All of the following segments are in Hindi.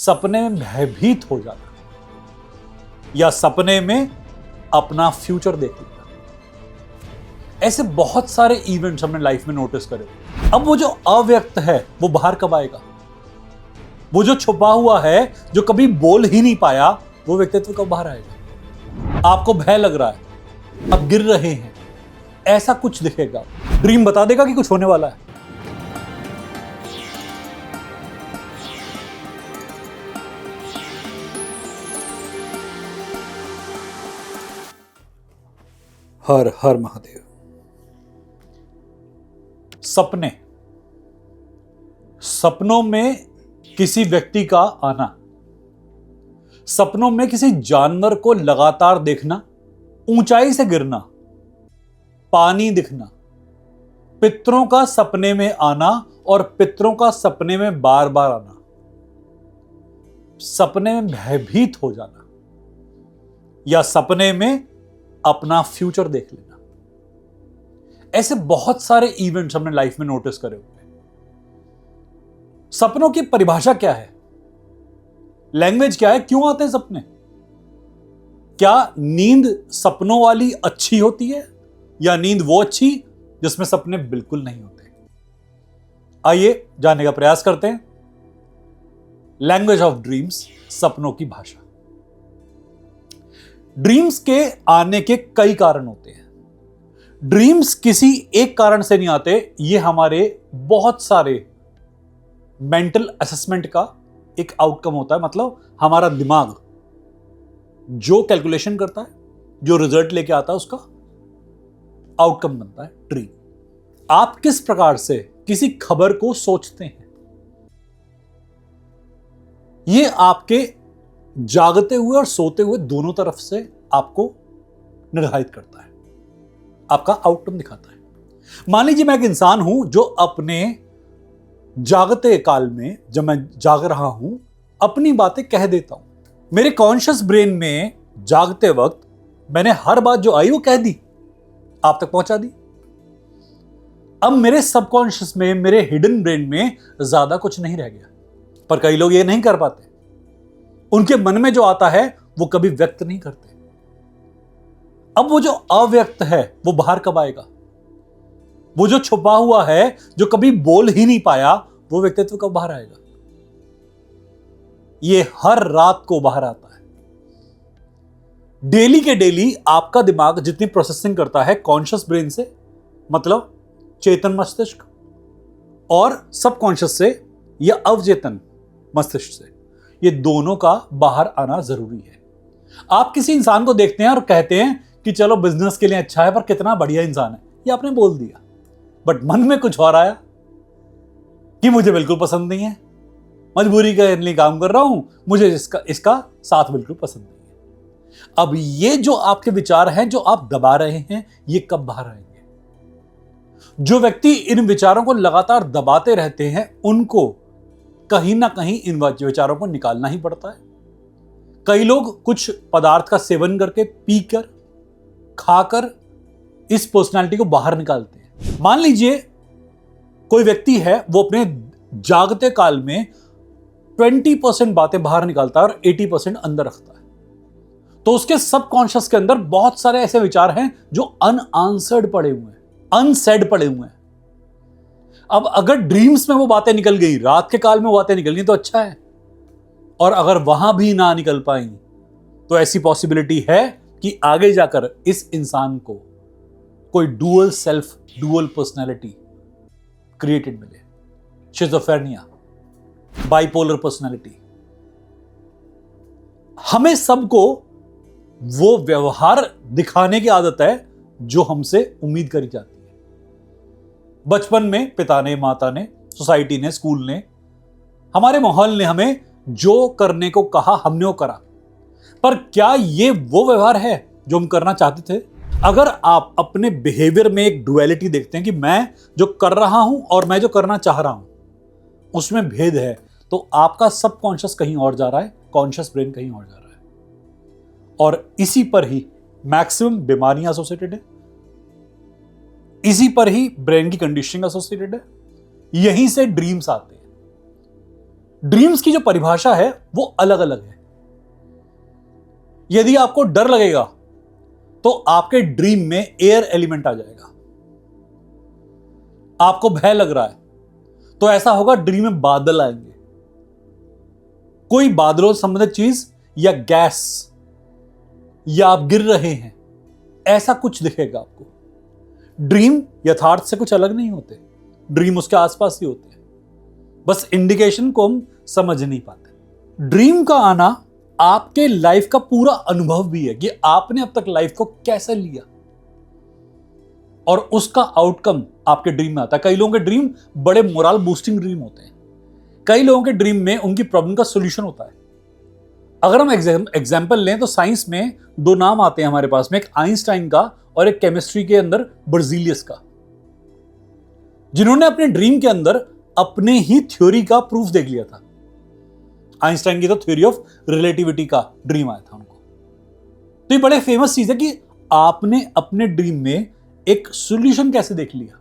सपने में भयभीत हो जाना या सपने में अपना फ्यूचर देख लेना। ऐसे बहुत सारे इवेंट्स हमने लाइफ में नोटिस करे। अब वो जो अव्यक्त है वो बाहर कब आएगा? वो जो छुपा हुआ है, जो कभी बोल ही नहीं पाया, वो व्यक्तित्व कब बाहर आएगा? आपको भय लग रहा है, अब गिर रहे हैं, ऐसा कुछ दिखेगा। ड्रीम बता देगा कि कुछ होने वाला है। हर हर महादेव। सपने, सपनों में किसी व्यक्ति का आना, सपनों में किसी जानवर को लगातार देखना, ऊंचाई से गिरना, पानी दिखना, पितरों का सपने में आना और पितरों का सपने में बार बार आना, सपने में भयभीत हो जाना या सपने में अपना फ्यूचर देख लेना। ऐसे बहुत सारे इवेंट्स हमने लाइफ में नोटिस करे हुए। सपनों की परिभाषा क्या है? लैंग्वेज क्या है? क्यों आते हैं सपने? क्या नींद सपनों वाली अच्छी होती है या नींद वो अच्छी जिसमें सपने बिल्कुल नहीं होते? आइए जानने का प्रयास करते हैं। लैंग्वेज ऑफ ड्रीम्स, सपनों की भाषा। ड्रीम्स के आने के कई कारण होते हैं। ड्रीम्स किसी एक कारण से नहीं आते, ये हमारे बहुत सारे मेंटल असेसमेंट का एक आउटकम होता है। मतलब हमारा दिमाग जो कैलकुलेशन करता है, जो रिजल्ट लेके आता है, उसका आउटकम बनता है ड्रीम। आप किस प्रकार से किसी खबर को सोचते हैं, ये आपके जागते हुए और सोते हुए दोनों तरफ से आपको निर्धारित करता है, आपका आउटकम दिखाता है। मान लीजिए मैं एक इंसान हूं जो अपने जागते काल में, जब मैं जाग रहा हूं, अपनी बातें कह देता हूं। मेरे कॉन्शियस ब्रेन में जागते वक्त मैंने हर बात जो आई वो कह दी, आप तक पहुंचा दी। अब मेरे सबकॉन्शियस में, मेरे हिडन ब्रेन में ज्यादा कुछ नहीं रह गया। पर कई लोग ये नहीं कर पाते। उनके मन में जो आता है वो कभी व्यक्त नहीं करते। अब वो जो अव्यक्त है वो बाहर कब आएगा? वो जो छुपा हुआ है, जो कभी बोल ही नहीं पाया, वो व्यक्तित्व कब बाहर आएगा? ये हर रात को बाहर आता है। डेली के डेली आपका दिमाग जितनी प्रोसेसिंग करता है कॉन्शियस ब्रेन से, मतलब चेतन मस्तिष्क, और सबकॉन्शियस से या अवचेतन मस्तिष्क से, ये दोनों का बाहर आना जरूरी है। आप किसी इंसान को देखते हैं और कहते हैं कि चलो बिजनेस के लिए अच्छा है, पर कितना बढ़िया इंसान है, ये आपने बोल दिया, बट मन में कुछ और आया कि मुझे बिल्कुल पसंद नहीं है, मजबूरी के लिए काम कर रहा हूं, मुझे इसका साथ बिल्कुल पसंद नहीं है। अब ये जो आपके विचार हैं, जो आप दबा रहे हैं, ये कब बाहर आएंगे? जो व्यक्ति इन विचारों को लगातार दबाते रहते हैं, उनको कहीं ना कहीं इन विचारों को निकालना ही पड़ता है। कई लोग कुछ पदार्थ का सेवन करके, पीकर, खाकर इस पर्सनालिटी को बाहर निकालते हैं। मान लीजिए कोई व्यक्ति है, वो अपने जागते काल में 20% बातें बाहर निकालता है और 80% अंदर रखता है। तो उसके सबकॉन्शियस के अंदर बहुत सारे ऐसे विचार हैं जो अनआंसर्ड पड़े हुए हैं, अनसेड पड़े हुए हैं। अब अगर ड्रीम्स में वो बातें निकल गई, रात के काल में वो बातें निकल गई, तो अच्छा है। और अगर वहां भी ना निकल पाई तो ऐसी पॉसिबिलिटी है कि आगे जाकर इस इंसान को कोई dual self, dual personality created मिले। Schizophrenia, bipolar personality. हमें सबको वो व्यवहार दिखाने की आदत है जो हमसे उम्मीद करी जाती है। बचपन में पिता ने, माता ने, सोसाइटी ने, स्कूल ने, हमारे माहौल ने हमें जो करने को कहा, हमने वो करा। पर क्या ये वो व्यवहार है जो हम करना चाहते थे? अगर आप अपने बिहेवियर में एक डुअलिटी देखते हैं कि मैं जो कर रहा हूं और मैं जो करना चाह रहा हूं, उसमें भेद है, तो आपका सबकॉन्शियस कहीं और जा रहा है, कॉन्शियस ब्रेन कहीं और जा रहा है। और इसी पर ही मैक्सिमम बीमारियां एसोसिएटेड है, इसी पर ही ब्रेन की कंडीशनिंग एसोसिएटेड है, यहीं से ड्रीम्स आते हैं। ड्रीम्स की जो परिभाषा है वो अलग अलग है। यदि आपको डर लगेगा तो आपके ड्रीम में एयर एलिमेंट आ जाएगा। आपको भय लग रहा है तो ऐसा होगा ड्रीम में बादल आएंगे, कोई बादलों से संबंधित चीज या गैस, या आप गिर रहे हैं, ऐसा कुछ दिखेगा आपको। ड्रीम यथार्थ से कुछ अलग नहीं होते, ड्रीम उसके आसपास ही होते हैं, बस इंडिकेशन को हम समझ नहीं पाते। ड्रीम का आना आपके लाइफ का पूरा अनुभव भी है कि आपने अब तक लाइफ को कैसे लिया और उसका आउटकम आपके ड्रीम में आता है। कई लोगों के ड्रीम बड़े मोरल बूस्टिंग ड्रीम होते हैं, कई लोगों के ड्रीम में उनकी प्रॉब्लम का सॉल्यूशन होता है। अगर हम एग्जांपल लें तो साइंस में दो नाम आते हैं हमारे पास में, एक आइंस्टाइन का और एक केमिस्ट्री के अंदर बर्जीलियस का, जिन्होंने अपने ड्रीम के अंदर अपने ही थ्योरी का प्रूफ देख लिया था। आइंस्टाइन की तो थ्योरी ऑफ रिलेटिविटी का ड्रीम आया था उनको। तो ये बड़े फेमस चीज है कि आपने अपने ड्रीम में एक सॉल्यूशन कैसे देख लिया।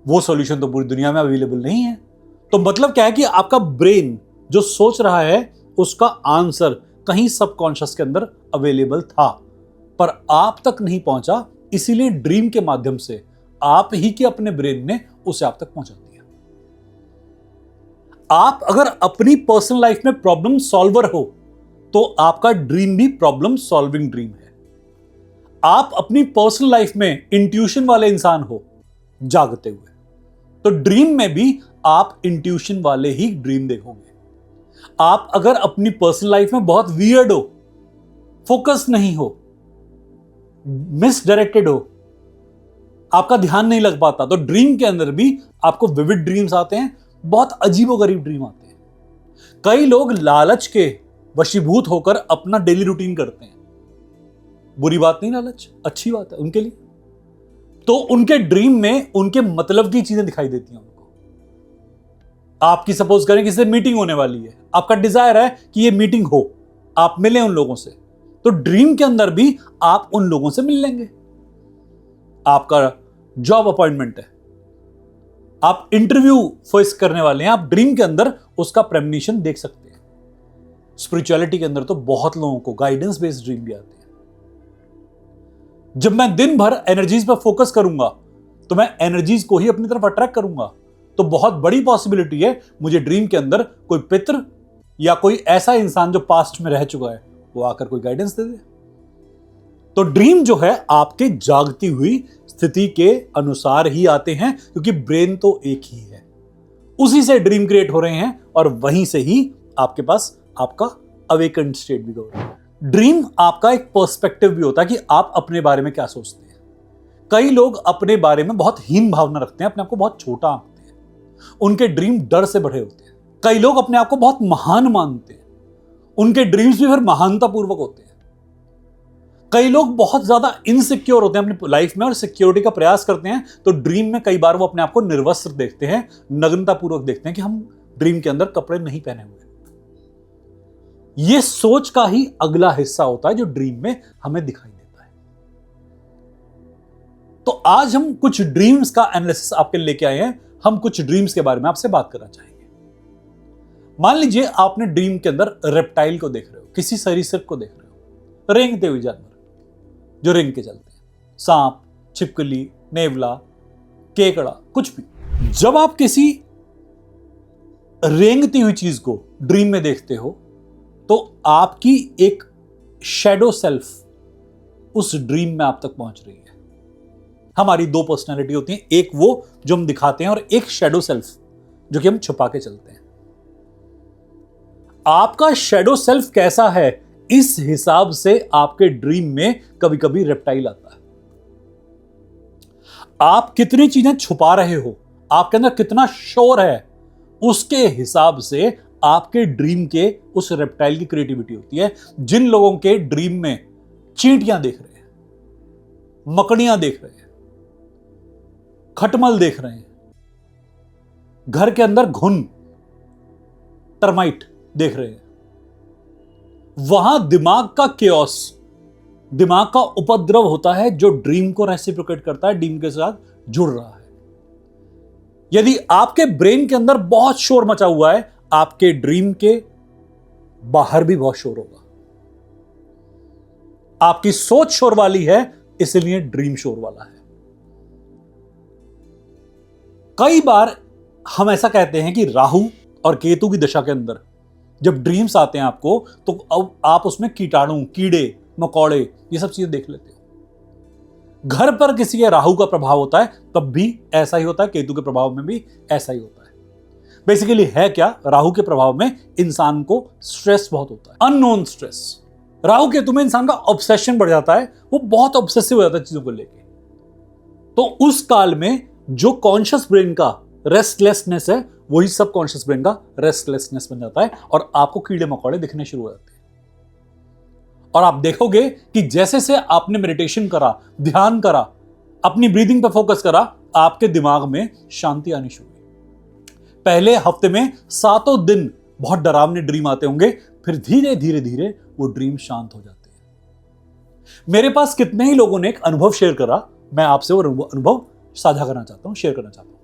वो सॉल्यूशन तो पूरी दुनिया में अवेलेबल नहीं है। तो मतलब क्या है कि आपका ब्रेन जो सोच रहा है उसका आंसर कहीं सबकॉन्शियस के अंदर अवेलेबल था, पर आप तक नहीं पहुंचा, इसीलिए ड्रीम के माध्यम से आप ही के अपने ब्रेन ने उसे आप तक पहुंचा दिया। आप अगर अपनी पर्सनल लाइफ में प्रॉब्लम सॉल्वर हो तो आपका ड्रीम भी प्रॉब्लम सॉल्विंग ड्रीम है। आप अपनी पर्सनल लाइफ में इंट्यूशन वाले इंसान हो जागते हुए, तो ड्रीम में भी आप इंट्यूशन वाले ही ड्रीम देखोगे। आप अगर अपनी पर्सनल लाइफ में बहुत वियर्ड हो, फोकस नहीं हो, मिसडायरेक्टेड हो, आपका ध्यान नहीं लग पाता, तो ड्रीम के अंदर भी आपको विविड ड्रीम्स आते हैं, बहुत अजीबोगरीब ड्रीम आते हैं। कई लोग लालच के वशीभूत होकर अपना डेली रूटीन करते हैं। बुरी बात नहीं लालच, अच्छी बात है उनके लिए। तो उनके ड्रीम में उनके मतलब की चीजें दिखाई देती हैं उनको। आपकी सपोज करें किसी से मीटिंग होने वाली है, आपका डिजायर है कि ये मीटिंग हो, आप मिले उन लोगों से, तो ड्रीम के अंदर भी आप उन लोगों से मिल लेंगे। आपका जॉब अपॉइंटमेंट है, आप इंटरव्यू फेस करने वाले हैं, आप ड्रीम के अंदर उसका प्रेमनिशन देख सकते हैं। स्पिरिचुअलिटी के अंदर तो बहुत लोगों को गाइडेंस बेस्ड ड्रीम भी आते हैं। जब मैं दिन भर एनर्जीज पर फोकस करूंगा तो मैं एनर्जीज को ही अपनी तरफ अट्रैक्ट करूंगा, तो बहुत बड़ी पॉसिबिलिटी है मुझे ड्रीम के अंदर कोई पितर या कोई ऐसा इंसान जो पास्ट में रह चुका है वो आकर कोई गाइडेंस दे दे। तो ड्रीम जो है आपके जागती हुई स्थिति के अनुसार ही आते हैं, क्योंकि ब्रेन तो एक ही है, उसी से ड्रीम क्रिएट हो रहे हैं और वहीं से ही आपके पास आपका अवेकन्ड स्टेट भी हो रहा है। ड्रीम आपका एक पर्सपेक्टिव भी होता है कि आप अपने बारे में क्या सोचते हैं। कई लोग अपने बारे में बहुत हीन भावना रखते हैं, अपने आप को बहुत छोटा आंकते हैं, उनके ड्रीम डर से भरे होते हैं। कई लोग अपने आप को बहुत महान मानते हैं, उनके ड्रीम्स भी फिर महानता पूर्वक होते हैं। कई लोग बहुत ज्यादा इनसिक्योर होते हैं अपनी लाइफ में और सिक्योरिटी का प्रयास करते हैं, तो ड्रीम में कई बार वो अपने आप को निर्वस्त्र देखते हैं, नग्नता पूर्वक देखते हैं कि हम ड्रीम के अंदर कपड़े नहीं पहने हुए। ये सोच का ही अगला हिस्सा होता है जो ड्रीम में हमें दिखाई देता है। तो आज हम कुछ ड्रीम्स का एनालिसिस आपके लेके आए हैं। हम कुछ ड्रीम्स के बारे में आपसे बात करना चाहेंगे। मान लीजिए आपने ड्रीम के अंदर रेप्टाइल को देख रहे हो, किसी सरीसृप को देख रहे हो, रेंगते हुए जानवर जो रेंग के चलते हैं, सांप, छिपकली, नेवला, केकड़ा, कुछ भी। जब आप किसी रेंगती हुई चीज को ड्रीम में देखते हो तो आपकी एक शैडो सेल्फ उस ड्रीम में आप तक पहुंच रही है। हमारी दो पर्सनैलिटी होती हैं, एक वो जो हम दिखाते हैं और एक शैडो सेल्फ जो कि हम छुपा के चलते हैं। आपका शैडो सेल्फ कैसा है, इस हिसाब से आपके ड्रीम में कभी कभी रेप्टाइल आता है। आप कितनी चीजें छुपा रहे हो, आपके अंदर कितना शोर है, उसके हिसाब से आपके ड्रीम के उस रेप्टाइल की क्रिएटिविटी होती है। जिन लोगों के ड्रीम में चींटियां देख रहे हैं, मकड़ियां देख रहे हैं, खटमल देख रहे हैं, घर के अंदर घुन, टर्माइट देख रहे हैं, वहां दिमाग का केओस, दिमाग का उपद्रव होता है जो ड्रीम को रेसिप्रोकेट करता है, ड्रीम के साथ जुड़ रहा है। यदि आपके ब्रेन के अंदर बहुत शोर मचा हुआ है, आपके ड्रीम के बाहर भी बहुत शोर होगा। आपकी सोच शोर वाली है, इसलिए ड्रीम शोर वाला है। कई बार हम ऐसा कहते हैं कि राहु और केतु की दशा के अंदर जब ड्रीम्स आते हैं आपको, तो अब आप उसमें कीटाणु, कीड़े मकोड़े, ये सब चीजें देख लेते हो। घर पर किसी के राहु का प्रभाव होता है तब भी ऐसा ही होता है, केतु के प्रभाव में भी ऐसा ही होता है। बेसिकली है क्या, राहु के प्रभाव में इंसान को स्ट्रेस बहुत होता है, अननोन स्ट्रेस। राहु केतु में इंसान का ऑब्सेशन बढ़ जाता है, वो बहुत ऑब्सेसिव हो जाता है चीजों को लेके। तो उस काल में जो कॉन्शियस ब्रेन का रेस्टलेसनेस है, वही सब कॉन्शियस ब्रेन का रेस्टलेसनेस बन जाता है और आपको कीड़े मकोड़े दिखने शुरू हो जाते हैं। और आप देखोगे कि जैसे से आपने मेडिटेशन करा, ध्यान करा, अपनी ब्रीदिंग पर फोकस करा, आपके दिमाग में शांति आनी शुरू हुई। पहले हफ्ते में 7 दिन बहुत डरावने ड्रीम आते होंगे, फिर धीरे धीरे धीरे वो ड्रीम शांत हो जाते हैं। मेरे पास कितने ही लोगों ने एक अनुभव शेयर करा, मैं आपसे वो अनुभव साझा करना चाहता हूं, शेयर करना चाहता हूं।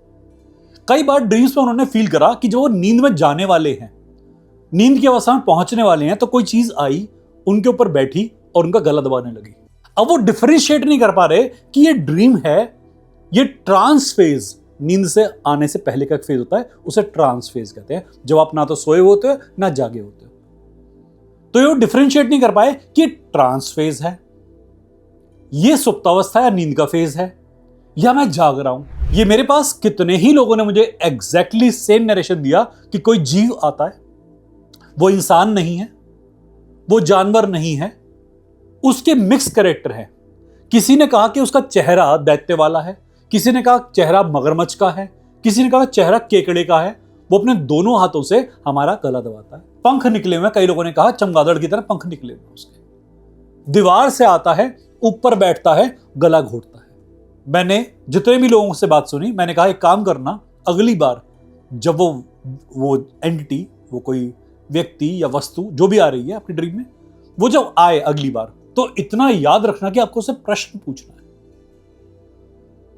कई बार ड्रीम्स में उन्होंने फील करा कि जो वो नींद में जाने वाले हैं, नींद की अवस्था में पहुंचने वाले हैं, तो कोई चीज आई, उनके ऊपर बैठी और उनका गला दबाने लगी। अब वो डिफरेंशिएट नहीं कर पा रहे कि ये ड्रीम है, ये ट्रांस फेज, नींद से आने से पहले का एक फेज होता है, उसे ट्रांस फेज कहते हैं, जब आप ना तो सोए होते हो ना जागे होते हो। तो ये डिफरेंशिएट नहीं कर पाए कि ये ट्रांस फेज है, ये सुप्तावस्था या नींद का फेज है, या मैं जाग रहा हूं। ये मेरे पास कितने ही लोगों ने मुझे एग्जैक्टली सेम नरेशन दिया कि कोई जीव आता है, वो इंसान नहीं है, वो जानवर नहीं है, उसके मिक्स कैरेक्टर है। किसी ने कहा कि उसका चेहरा दैत्य वाला है, किसी ने कहा चेहरा मगरमच्छ का है, किसी ने कहा चेहरा केकड़े का है। वो अपने दोनों हाथों से हमारा गला दबाता है, पंख निकले हुए, कई लोगों ने कहा चमगादड़ की तरह पंख निकले हुए उसके। दीवार से आता है, ऊपर बैठता है, गला घोटता है। मैंने जितने भी लोगों से बात सुनी, मैंने कहा एक काम करना, अगली बार जब वो एंटिटी, वो कोई व्यक्ति या वस्तु जो भी आ रही है अपनी ड्रीम में, वो जब आए अगली बार, तो इतना याद रखना कि आपको उससे प्रश्न पूछना है।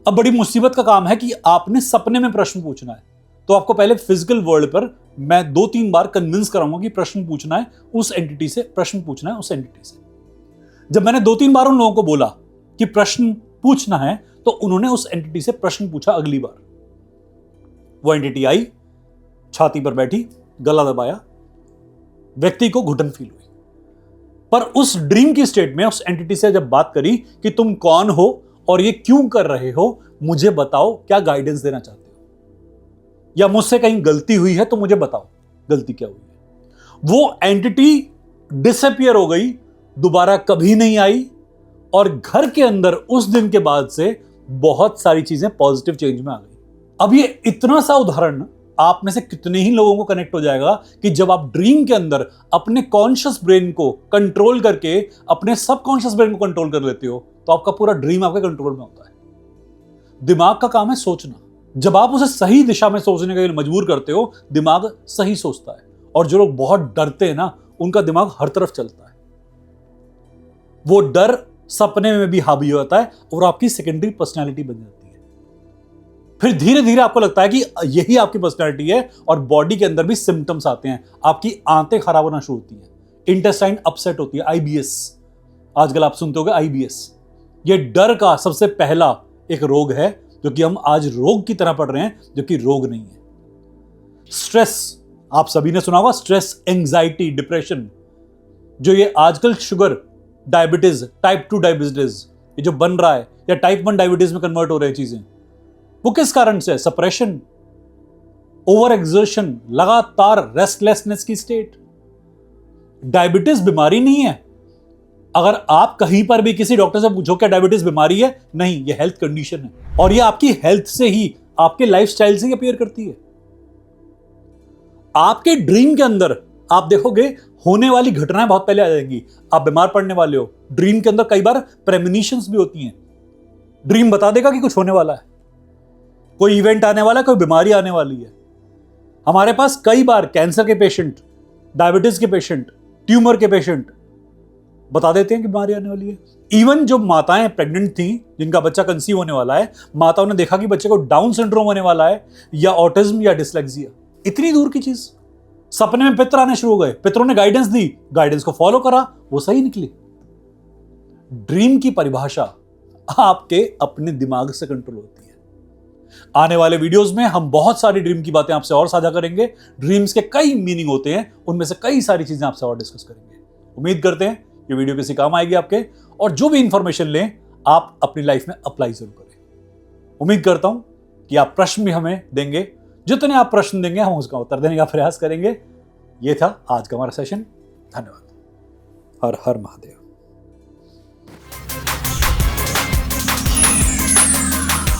अब बड़ी मुसीबत का काम है कि आपने सपने में प्रश्न पूछना है, तो आपको पहले फिजिकल वर्ल्ड पर मैं 2-3 बार कन्विंस कराऊंगा कि प्रश्न पूछना है उस एंटिटी से, प्रश्न पूछना है उस एंटिटी से। जब मैंने 2-3 बार उन लोगों को बोला कि प्रश्न पूछना है, तो उन्होंने उस एंटिटी से प्रश्न पूछा। अगली बार वो एंटिटी आई, छाती पर बैठी, गला दबाया, व्यक्ति को घुटन फील हुई। पर उस ड्रीम की स्टेट में उस एंटिटी से जब बात करी कि तुम कौन हो और ये क्यों कर रहे हो, मुझे बताओ, क्या गाइडेंस देना चाहते हो, या मुझसे कहीं गलती हुई है तो मुझे बताओ गलती क्या हुई है। वो एंटिटी डिसअपियर हो गई, दोबारा कभी नहीं आई। और घर के अंदर उस दिन के बाद से बहुत सारी चीजें पॉजिटिव चेंज में आ गई। अब ये इतना सा उदाहरण आप में से कितने ही लोगों को कनेक्ट हो जाएगा कि जब आप ड्रीम के अंदर अपने कॉन्शियस ब्रेन को कंट्रोल करके अपने सबकॉन्शियस ब्रेन को कंट्रोल कर लेते हो, तो आपका पूरा ड्रीम आपके कंट्रोल में होता है। दिमाग का काम है सोचना। जब आप उसे सही दिशा में सोचने के लिए मजबूर करते हो, दिमाग सही सोचता है। और जो लोग बहुत डरते हैं ना, उनका दिमाग हर तरफ चलता है। वो डर सपने में भी हावी होता है और आपकी सेकेंडरी पर्सनैलिटी बन जाती है। फिर धीरे धीरे आपको लगता है कि यही आपकी पर्सनैलिटी है, और बॉडी के अंदर भी सिम्टम्स आते हैं। आपकी आंतें खराब होना शुरू होती हैं, इंटेस्टाइन अपसेट होती है, आईबीएस, आजकल आप सुनते होंगे आईबीएस। ये डर का सबसे पहला एक रोग है, जो कि हम आज रोग की तरह पढ़ रहे हैं, जो कि रोग नहीं है। स्ट्रेस, आप सभी ने सुना होगा, स्ट्रेस, एंजाइटी, डिप्रेशन, जो ये आजकल शुगर, डायबिटीज, टाइप 2 डायबिटीज ये जो बन रहा है, या टाइप 1 डायबिटीज में कन्वर्ट हो रही चीजें, वो किस कारण से? सप्रेशन, ओवर एक्सर्शन, लगातार रेस्टलेसनेस की स्टेट। डायबिटीज बीमारी नहीं है। अगर आप कहीं पर भी किसी डॉक्टर से पूछो क्या डायबिटीज बीमारी है, नहीं, ये हेल्थ कंडीशन है, और ये आपकी हेल्थ से ही, आपके लाइफस्टाइल से ही अपीयर करती है। आपके ड्रीम के अंदर आप देखोगे होने वाली घटनाएं बहुत पहले आ जाएंगी। आप बीमार पड़ने वाले हो, ड्रीम के अंदर कई बार प्रेमोनिशंस भी होती हैं। ड्रीम बता देगा कि कुछ होने वाला है, कोई इवेंट आने वाला है, कोई बीमारी आने वाली है। हमारे पास कई बार कैंसर के पेशेंट, डायबिटीज के पेशेंट, ट्यूमर के पेशेंट बता देते हैं कि बीमारी आने वाली है। इवन जो माताएं प्रेग्नेंट थी, जिनका बच्चा कंसीव होने वाला है, माताओं ने देखा कि बच्चे को डाउन सिंड्रोम होने वाला है, या ऑटिज्म, या डिसलेक्सिया। इतनी दूर की चीज। सपने में पितर आने शुरू हो गए, पितरों ने गाइडेंस दी, गाइडेंस को फॉलो करा, वो सही निकली। ड्रीम की परिभाषा आपके अपने दिमाग से कंट्रोल होती है। आने वाले वीडियोस में हम बहुत सारी ड्रीम की बातें आपसे और साझा करेंगे। ड्रीम्स के कई मीनिंग होते हैं, उनमें से कई सारी चीजें आपसे और डिस्कस करेंगे। उम्मीद करते हैं ये वीडियो किसी काम आएगी आपके, और जो भी इंफॉर्मेशन लें आप अपनी लाइफ में अप्लाई जरूर करें। उम्मीद करता हूं कि आप प्रश्न भी हमें देंगे, जितने आप प्रश्न देंगे हम उसका उत्तर देने का प्रयास करेंगे। ये था आज का हमारा सेशन। धन्यवाद। हर हर महादेव।